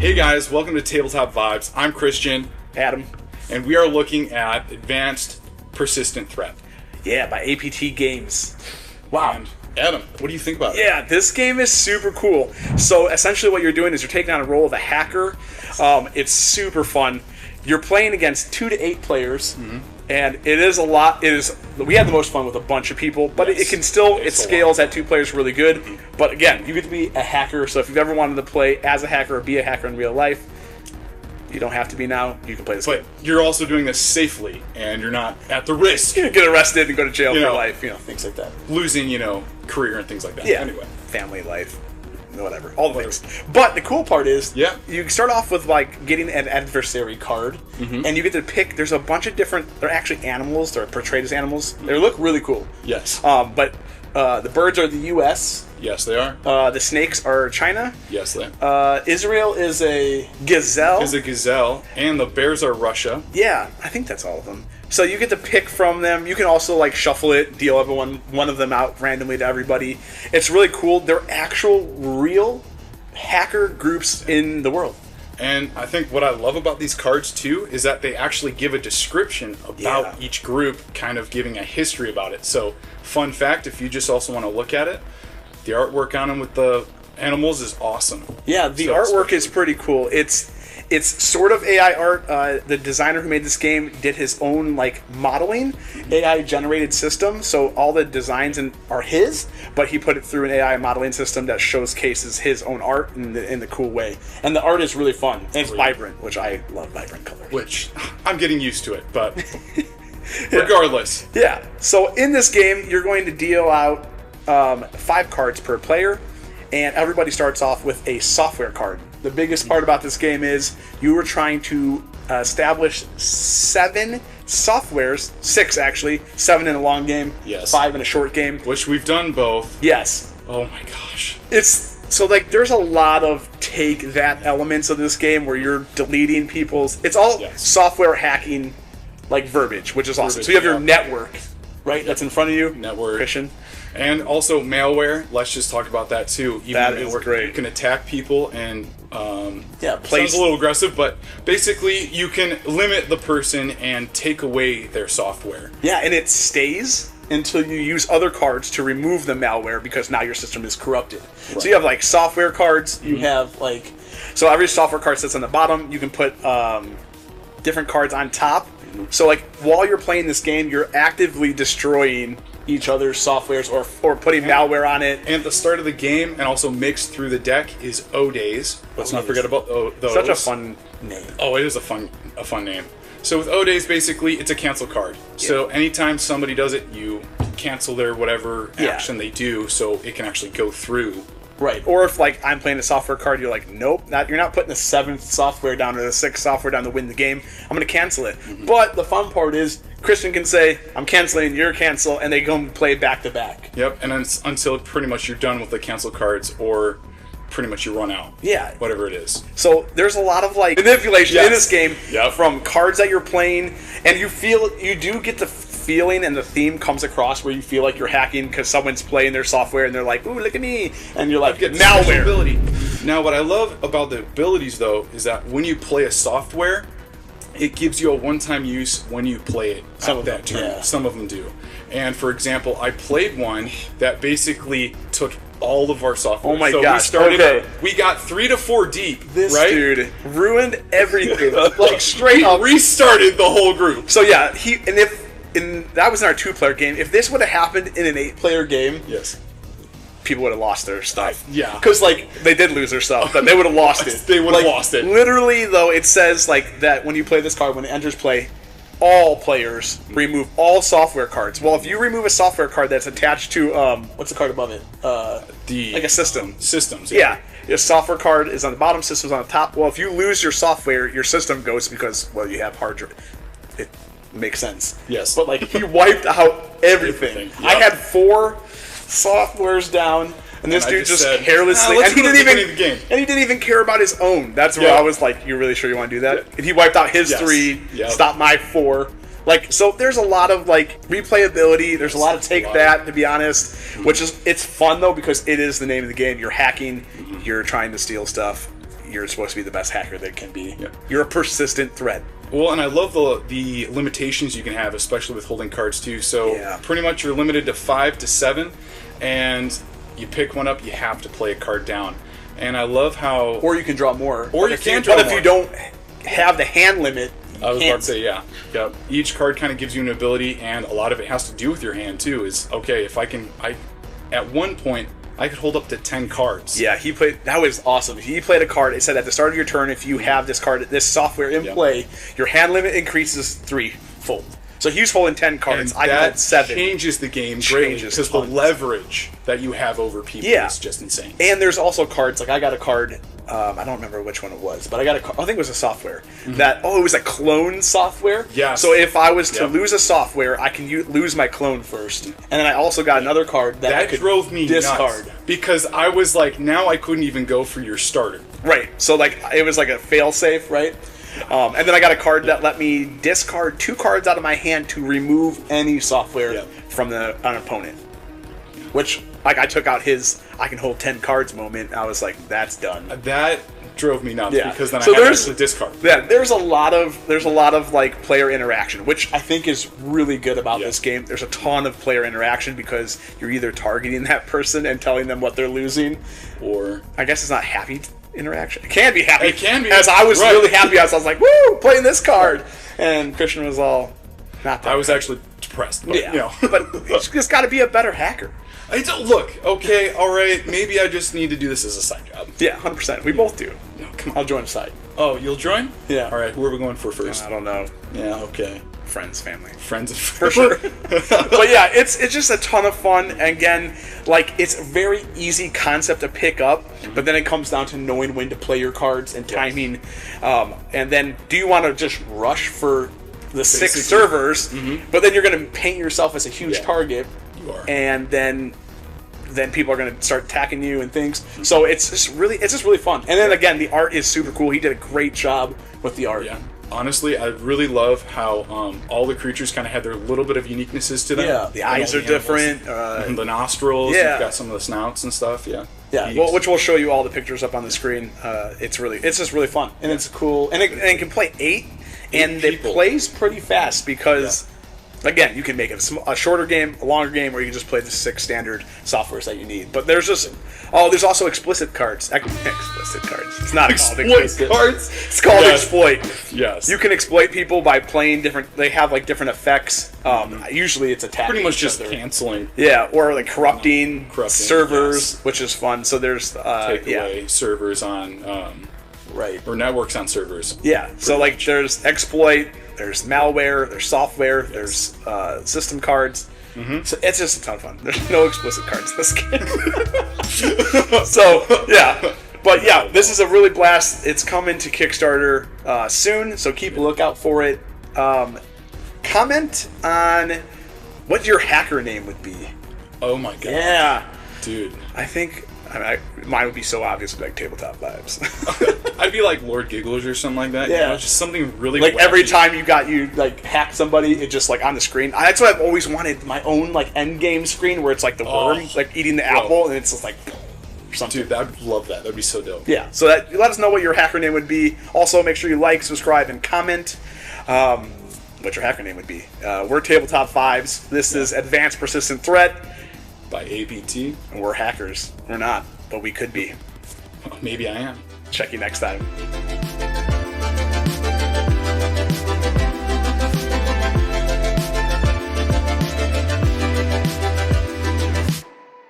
Hey guys, welcome to Tabletop Vibes. I'm Christian. Adam. And we are looking at Advanced Persistent Threat. Yeah, by APT Games. Wow. And Adam, what do you think about it? Yeah, this game is super cool. So essentially what you're doing is you're taking on a role of a hacker. It's super fun. You're playing against 2 to 8 players. Mm-hmm. And it is a lot. We had the most fun with a bunch of people, but yes, it can still, it scales at 2 players really good. Mm-hmm. But again, you get to be a hacker, so if you've ever wanted to play as a hacker or be a hacker in real life, you don't have to be now. You can play this game. But you're also doing this safely, and you're not at the risk. You can get arrested and go to jail for life, things like that. Losing, career and things like that. Yeah. Anyway. Family life. Whatever, all the things. But the cool part is, you start off with getting an adversary card, and you get to pick. There's a bunch of different. They're actually animals. They're portrayed as animals. They look really cool. Yes. But the birds are the U.S. Yes, they are. The snakes are China. Yes, they are. Israel is a gazelle. And the bears are Russia. Yeah, I think that's all of them. So you get to pick from them. You can also shuffle it, deal one of them out randomly to everybody. It's really cool. They're actual, real hacker groups in the world. And I think what I love about these cards too is that they actually give a description about each group, kind of giving a history about it. So, fun fact, if you just also want to look at it, the artwork on them with the animals is awesome. Yeah, the artwork is pretty cool. It's sort of AI art. The designer who made this game did his own modeling, AI generated system. So all the designs are his, but he put it through an AI modeling system that showcases his own art in the cool way. And the art is really fun. And it's vibrant, which I love vibrant colors. Which I'm getting used to it, but regardless. Yeah. So in this game, you're going to deal out 5 cards per player, and everybody starts off with a software card. The biggest part about this game is you were trying to establish 7 softwares, 6 actually, 7 in a long game, 5 in a short game. Which we've done both. Yes. Oh my gosh. There's a lot of take that elements of this game where you're deleting people's. It's all software hacking, verbiage, which is awesome. So you have your network, right? That's in front of you. Network. Christian. And also malware. Let's just talk about that too. That is great. You can attack people and sounds a little aggressive, but basically you can limit the person and take away their software. Yeah, and it stays until you use other cards to remove the malware because now your system is corrupted. Right. So you have software cards. You have so every software card sits on the bottom. You can put different cards on top. So while you're playing this game, you're actively destroying each other's softwares or putting malware on it. And at the start of the game, and also mixed through the deck, is O-Days. Let's not forget about those. Such a fun name. Oh, it is a fun name. So with O-Days, basically, it's a cancel card. Yeah. So anytime somebody does it, you cancel their whatever action they do, so it can actually go through. Right. Or if I'm playing a software card, you're nope, you're not putting the 7th software down or the 6th software down to win the game. I'm going to cancel it. Mm-hmm. But the fun part is Christian can say, I'm canceling, you're cancel, and they go and play back to back. Yep, and until pretty much you're done with the cancel cards or pretty much you run out. Yeah. Whatever it is. So there's a lot of manipulation in this game from cards that you're playing, and you do get the feeling and the theme comes across where you feel like you're hacking because someone's playing their software and they're like, ooh, look at me, and you're like, malware. Ability. Now what I love about the abilities though is that when you play a software, it gives you a one-time use when you play it. Some of them do. And for example, I played one that basically took all of our software. Oh my gosh. We got 3 to 4 deep. This dude ruined everything. Straight up. Restarted the whole group. So yeah, that was in our 2-player game. If this would have happened in an 8-player game, people would have lost their stuff. Yeah. Because they did lose their stuff, but they would have lost it. They would have lost it. Literally though, it says that when you play this card, when it enters play, all players remove all software cards. Well, if you remove a software card that's attached to what's the card above it? A system. Systems. Yeah. Your software card is on the bottom, system's on the top. Well, if you lose your software, your system goes because you have hard drive. It makes sense. Yes. But he wiped out everything. Yep. I had 4 softwares down. And this dude just carelessly, and he didn't even care about his own. That's where I was like, "You really sure you want to do that?" If he wiped out his 3, stop my 4. So there's a lot of replayability. There's a lot of take that, to be honest. Which is it's fun though because it is the name of the game. You're hacking. You're trying to steal stuff. you're supposed to be the best hacker that can be. Yeah. You're a persistent threat. Well, and I love the limitations you can have, especially with holding cards too. So pretty much you're limited to 5 to 7, and you pick one up, you have to play a card down. And I love how... Or you can draw more. Or you can draw more. But if you don't have the hand limit, I was about to say, yeah. Each card kind of gives you an ability, and a lot of it has to do with your hand too. Is okay if at one point I could hold up to 10 cards. Yeah, that was awesome. He played a card. It said at the start of your turn, if you have this card, this software in play, your hand limit increases 3-fold. So he was holding 10 cards. And I got 7. Changes the game greatly because the leverage that you have over people is just insane. And there's also cards like I got a card. I don't remember which one it was, but I got I think it was a software that it was a clone software. Yes. So if I was to lose a software, I can lose my clone first, and then I also got another card that I could drove me discard nuts because I was like, now I couldn't even go for your starter. Right. So like it was like a fail safe, right? And then I got a card that let me discard 2 cards out of my hand to remove any software from an opponent. Which, like, I took out his I can hold 10 cards moment. I was like, that's done. That drove me nuts because then I had to discard. Yeah, there's a lot of like player interaction, which I think is really good about this game. There's a ton of player interaction because you're either targeting that person and telling them what they're losing, or I guess it's not happy interaction. It can be happy. It can be. As I was really happy, I was like, woo, playing this card. And Christian was all not that. I was actually depressed. But, but it's just got to be a better hacker. Look, okay, all right, maybe I just need to do this as a side job. Yeah, 100%. We both do. No, come on. I'll join the side. Oh, you'll join? Yeah. All right, who are we going for first? I don't know. Yeah, okay. Friends, family. Friends for sure. But yeah, it's just a ton of fun. And again, like, it's a very easy concept to pick up, but then it comes down to knowing when to play your cards and timing. And then, do you want to just rush for the 6 servers, but then you're going to paint yourself as a huge target, and then people are going to start attacking you and things. So it's just really fun. And then again, the art is super cool. He did a great job with the art. Yeah. Honestly, I really love how all the creatures kind of had their little bit of uniquenesses to them. Yeah, the eyes are different. The nostrils. You've got some of the snouts and stuff. Yeah. Yeah, well, which we'll show you all the pictures up on the screen. It's just really fun, and it's cool, and it can play 8 and people. It plays pretty fast because, again, you can make it a shorter game, a longer game, or you can just play the 6 standard softwares that you need. But there's there's also explicit cards. Explicit cards. It's not called explicit cards. It's called exploit. Yes. You can exploit people by playing different. They have like different effects. Usually it's attacking. Pretty much just canceling. Yeah, or like corrupting servers, which is fun. So there's take away servers on or networks on servers. Yeah. So like there's exploit. There's malware, there's software, there's system cards. So it's just a ton of fun. There's no explicit cards in this game. So, yeah. But yeah, this is a really blast. It's coming to Kickstarter soon, so keep a lookout for it. Comment on what your hacker name would be. Oh my god. Yeah. Dude. I think mine would be so obvious, like TableTopVibes. I'd be like Lord Gigglers or something like that. Yeah, just something really like wacky. Every time you like hack somebody, it just like on the screen. That's what I've always wanted, my own like end game screen where it's like the worm like eating the apple, and it's just like something. Dude, I'd love that. That'd be so dope. Yeah. So let us know what your hacker name would be. Also, make sure you like, subscribe, and comment. What your hacker name would be. We're TableTopVibes. This is Advanced Persistent Threat by APT, and we're hackers. We're not, but we could be. Maybe I am. Check you next time.